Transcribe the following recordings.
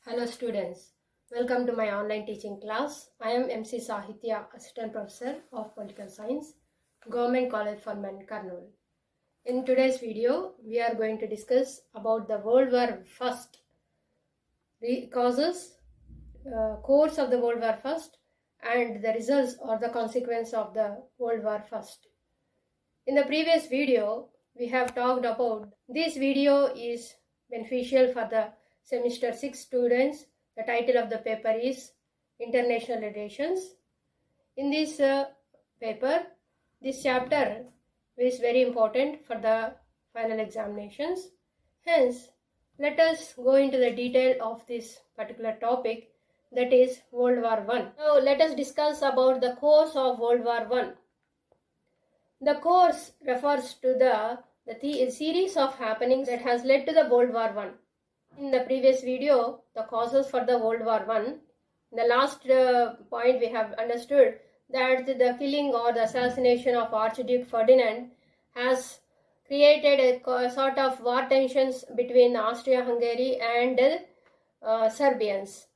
Hello students, welcome to my online teaching class. I am MC Sahitya, Assistant Professor of Political Science, Government College for Men, Kurnool. In today's video, we are going to discuss about the World War I causes, course of the World War I and the results or the consequence of the World War I. In the previous video, we have talked about this video is beneficial for the semester 6 students. The title of the paper is International Relations. In this paper, this chapter is very important for the final examinations. Hence, let us go into the detail of this particular topic, that is World War I. Now, let us discuss about the course of World War I. The course refers to the series of happenings that has led to the World War I. In the previous video, the causes for the World War I, in the last point we have understood that the killing or the assassination of Archduke Ferdinand has created a sort of war tensions between Austria-Hungary and Serbians.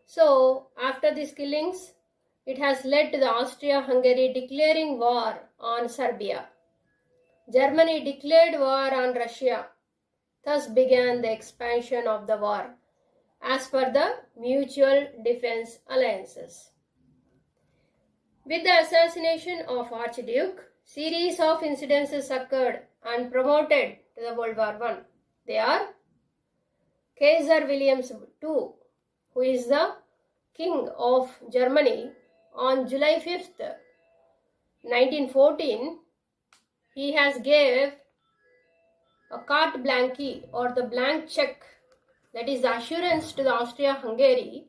So, after these killings, it has led to the Austria-Hungary declaring war on Serbia. Germany declared war on Russia. Thus began the expansion of the war as per the mutual defense alliances. With the assassination of Archduke, series of incidences occurred and promoted to the World War I. They are Kaiser William II, who is the King of Germany. On July 5th, 1914, he has gave a carte blanche or the blank check, that is the assurance to the Austria-Hungary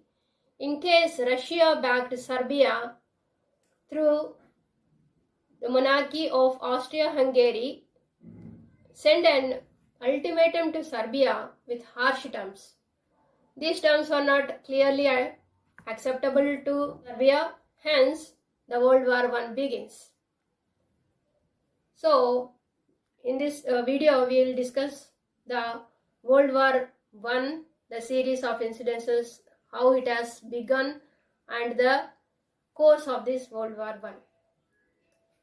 in case Russia backed Serbia through the monarchy of Austria-Hungary, send an ultimatum to Serbia with harsh terms. These terms were not clearly acceptable to Serbia, hence the World War I begins. So, in this video, we will discuss the World War I, the series of incidences, how it has begun, and the course of this World War I.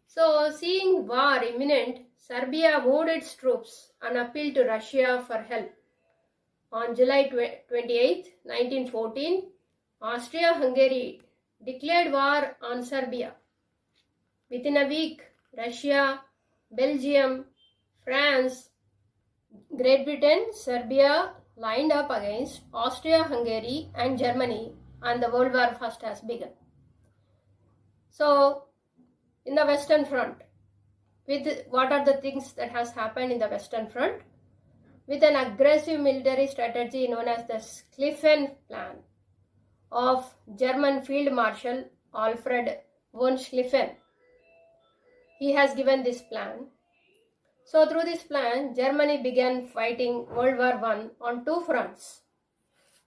So, seeing war imminent, Serbia moved its troops and appealed to Russia for help. On July 28, 1914, Austria-Hungary declared war on Serbia. Within a week, Russia, Belgium, France, Great Britain, Serbia lined up against Austria-Hungary and Germany, and the World War I has begun. So, in the Western Front, what are the things that has happened in the Western Front? With an aggressive military strategy known as the Schlieffen Plan of German Field Marshal Alfred von Schlieffen. He has given this plan. So through this plan, Germany began fighting World War I on two fronts,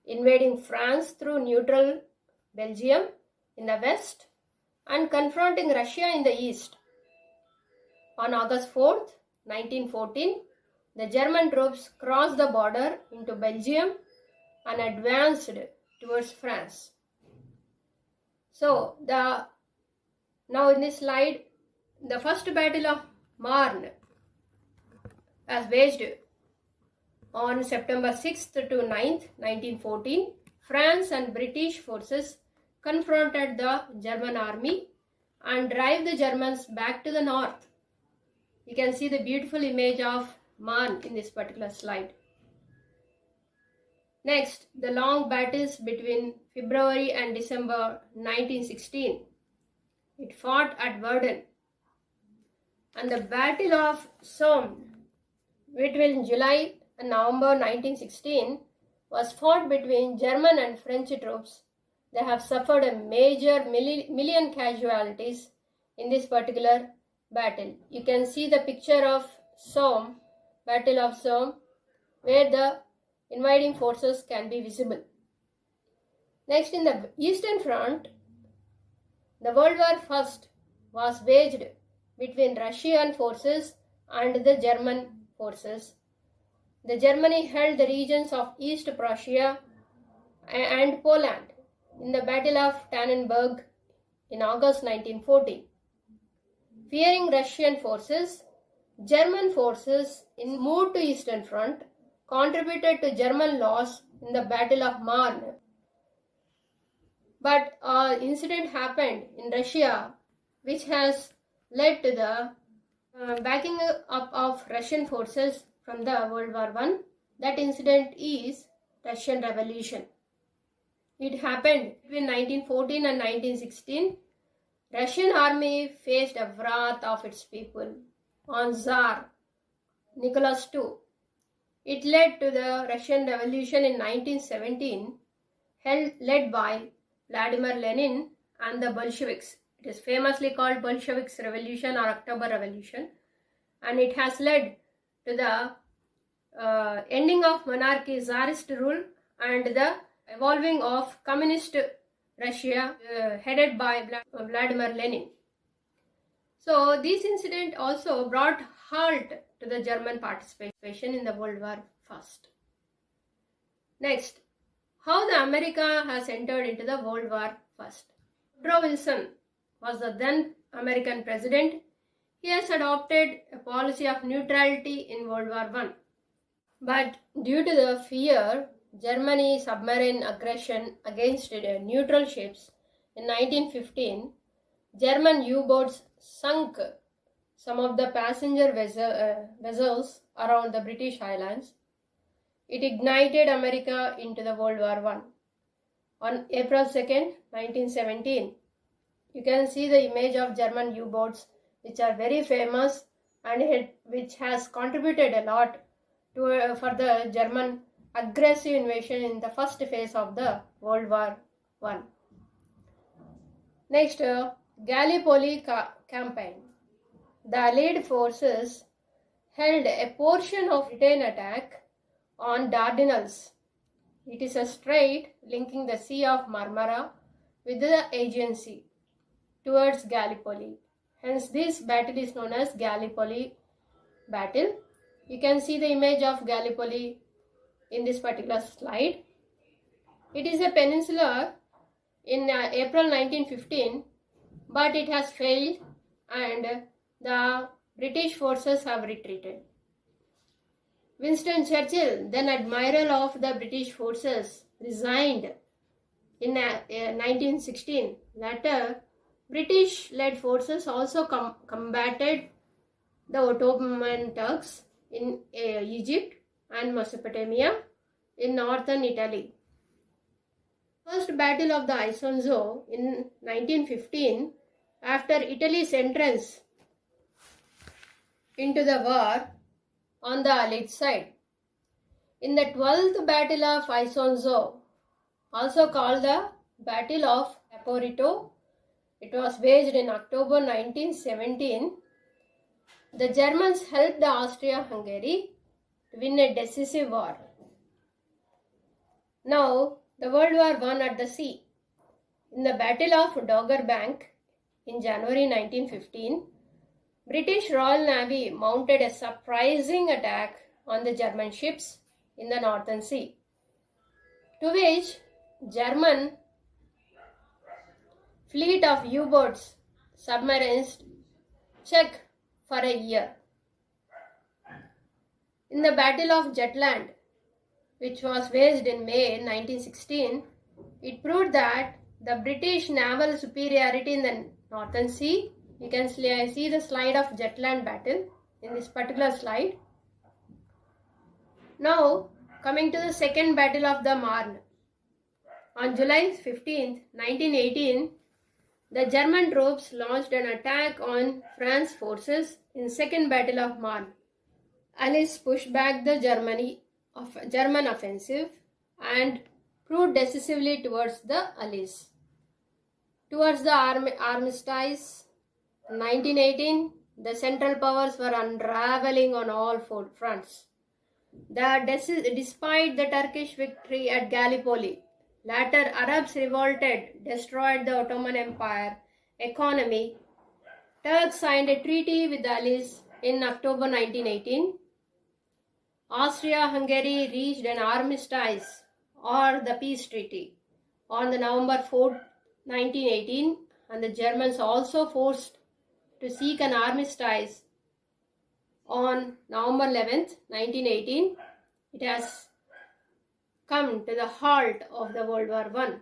invading France through neutral Belgium in the west and confronting Russia in the east. On August 4th, 1914, the German troops crossed the border into Belgium and advanced towards France. So, now in this slide, the first battle of Marne as waged on September 6th to 9th, 1914, France and British forces confronted the German army and drive the Germans back to the north. You can see the beautiful image of Marne in this particular slide. Next, the long battles between February and December 1916. It fought at Verdun. And the Battle of Somme between July and November 1916 was fought between German and French troops. They have suffered a major million casualties in this particular battle. You can see the picture of Somme, Battle of Somme, where the invading forces can be visible. Next, in the Eastern Front, the World War I was waged between Russian forces and the German forces. The Germany held the regions of East Prussia and Poland in the Battle of Tannenberg in August 1940. Fearing Russian forces, German forces moved to Eastern Front, contributed to German loss in the Battle of Marne. But an incident happened in Russia which has led to the backing up of Russian forces from the World War I. That incident is Russian Revolution. It happened between 1914 and 1916. Russian army faced a wrath of its people on Tsar Nicholas II. It led to the Russian Revolution in 1917, led by Vladimir Lenin and the Bolsheviks. It is famously called Bolsheviks Revolution or October Revolution, and it has led to the ending of monarchy, Tsarist rule, and the evolving of communist Russia headed by Vladimir Lenin. So this incident also brought halt to the German participation in the World War I. Next, how the America has entered into the World War I. Woodrow Wilson was the then American president. He has adopted a policy of neutrality in World War I. But due to the fear Germany submarine aggression against neutral ships in 1915, German U-boats sunk some of the passenger vessels around the British Islands. It ignited America into the World War I. On April 2nd, 1917, you can see the image of German U-boats which are very famous and which has contributed a lot to, for the German aggressive invasion in the first phase of the World War I. Next, Gallipoli campaign. The Allied forces held a portion of Britain attack on Dardanelles. It is a strait linking the Sea of Marmara with the Aegean Sea towards Gallipoli. Hence, this battle is known as Gallipoli battle. You can see the image of Gallipoli in this particular slide. It is a peninsula in April 1915, but it has failed and the British forces have retreated. Winston Churchill, then admiral of the British forces, resigned in 1916. Later, British-led forces also combated the Ottoman Turks in Egypt and Mesopotamia in northern Italy. First Battle of the Isonzo in 1915, after Italy's entrance into the war on the Allied side. In the 12th Battle of Isonzo, also called the Battle of Caporito, it was waged in October 1917. The Germans helped Austria-Hungary to win a decisive war. Now, the World War I at the sea. In the Battle of Dogger Bank in January 1915, British Royal Navy mounted a surprising attack on the German ships in the Northern Sea, to which German fleet of U-boats, submarines, checked for a year. In the Battle of Jutland, which was waged in May 1916, it proved that the British naval superiority in the Northern Sea. You can see the slide of Jutland battle in this particular slide. Now, coming to the second Battle of the Marne. On July 15, 1918, the German troops launched an attack on France forces in Second Battle of Marne. Allies pushed back the German offensive and proved decisively towards the Allies. Towards the Armistice 1918, the Central Powers were unraveling on all four fronts. Despite the Turkish victory at Gallipoli, later Arabs revolted, destroyed the Ottoman Empire economy. Turks signed a treaty with the Allies in October 1918. Austria-Hungary reached an armistice or the peace treaty on the November 4, 1918, and the Germans also forced to seek an armistice on November 11th, 1918. It has come to the halt of the World War I.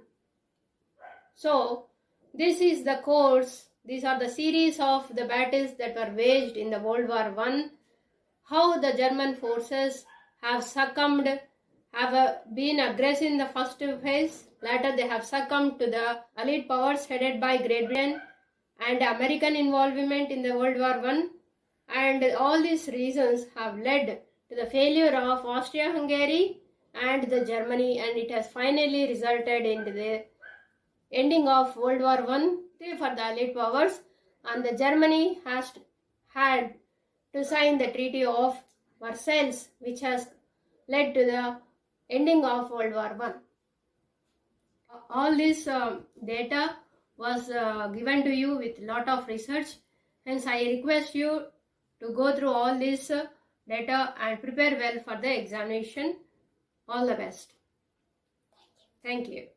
So, this is the course, these are the series of the battles that were waged in the World War I, how the German forces have succumbed, have been aggressive in the first phase, later they have succumbed to the Allied powers headed by Great Britain and American involvement in the World War I, and all these reasons have led to the failure of Austria-Hungary and the Germany, and it has finally resulted in the ending of World War I for the Allied powers, and the Germany has had to sign the Treaty of Versailles, which has led to the ending of World War I. All this data was given to you with lot of research, hence I request you to go through all this data and prepare well for the examination. All the best. Thank you.